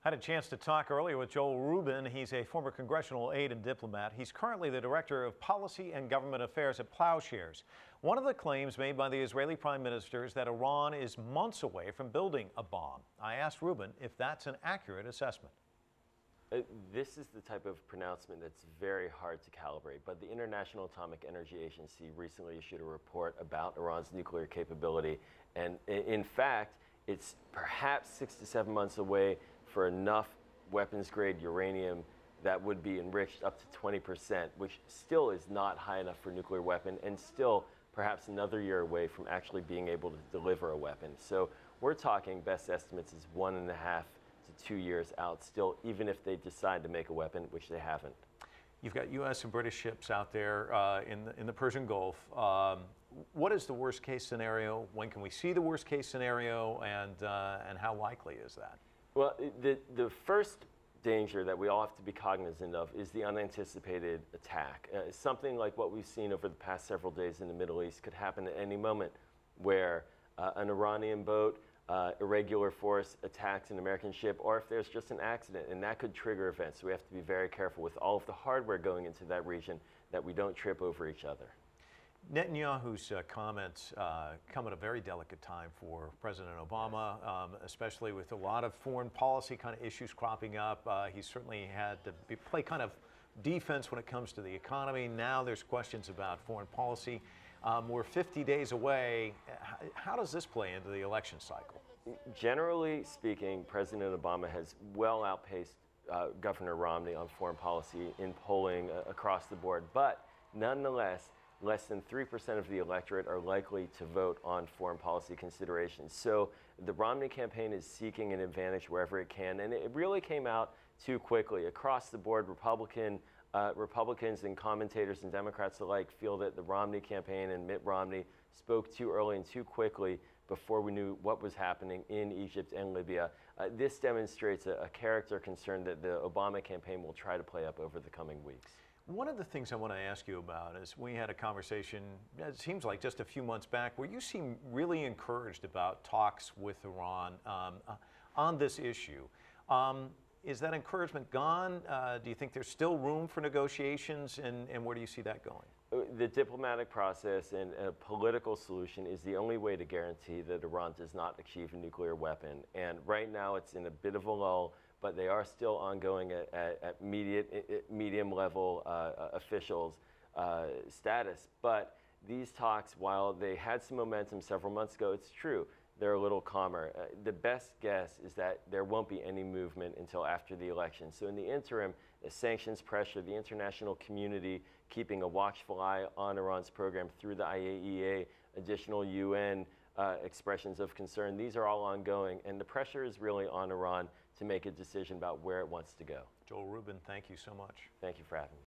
Had a chance to talk earlier with Joel Rubin. He's a former congressional aide and diplomat. He's currently the director of policy and government affairs at Ploughshares. One of the claims made by the Israeli prime minister is that Iran is months away from building a bomb. I asked Rubin if that's an accurate assessment. This is the type of pronouncement that's very hard to calibrate, but the International Atomic Energy Agency recently issued a report about Iran's nuclear capability, and in fact, it's perhaps 6 to 7 months away for enough weapons-grade uranium that would be enriched up to 20%, which still is not high enough for a nuclear weapon, and still perhaps another year away from actually being able to deliver a weapon. So we're talking, best estimates is 1.5 to 2 years out still, even if they decide to make a weapon, which they haven't. You've got U.S. and British ships out there in the Persian Gulf. What is the worst case scenario? When can we see the worst case scenario, and how likely is that? Well, the first danger that we all have to be cognizant of is the unanticipated attack. Something like what we've seen over the past several days in the Middle East could happen at any moment, where an Iranian boat, irregular force attacks an American ship, or if there's just an accident, and that could trigger events. So we have to be very careful with all of the hardware going into that region that we don't trip over each other. Netanyahu's comments come at a very delicate time for President Obama, especially with a lot of foreign policy kind of issues cropping up. He's certainly had to play kind of defense when it comes to the economy. Now there's questions about foreign policy. We're 50 days away. How does this play into the election cycle? Generally speaking, President Obama has well outpaced Governor Romney on foreign policy in polling across the board, but nonetheless, less than 3% of the electorate are likely to vote on foreign policy considerations. So the Romney campaign is seeking an advantage wherever it can, and it really came out too quickly. Across the board, Republicans and commentators and Democrats alike feel that the Romney campaign and Mitt Romney spoke too early and too quickly before we knew what was happening in Egypt and Libya. This demonstrates a character concern that the Obama campaign will try to play up over the coming weeks. One of the things I want to ask you about is we had a conversation, it seems like just a few months back, where you seem really encouraged about talks with Iran on this issue. Is that encouragement gone? Do you think there's still room for negotiations, and where do you see that going? The diplomatic process and a political solution is the only way to guarantee that Iran does not achieve a nuclear weapon. And right now it's in a bit of a lull, but they are still ongoing at medium level officials status. But these talks, while they had some momentum several months ago, it's true, they're a little calmer. The best guess is that there won't be any movement until after the election. So in the interim, the sanctions pressure, the international community keeping a watchful eye on Iran's program through the IAEA, additional UN expressions of concern, these are all ongoing, and the pressure is really on Iran to make a decision about where it wants to go. Joel Rubin, thank you so much. Thank you for having me.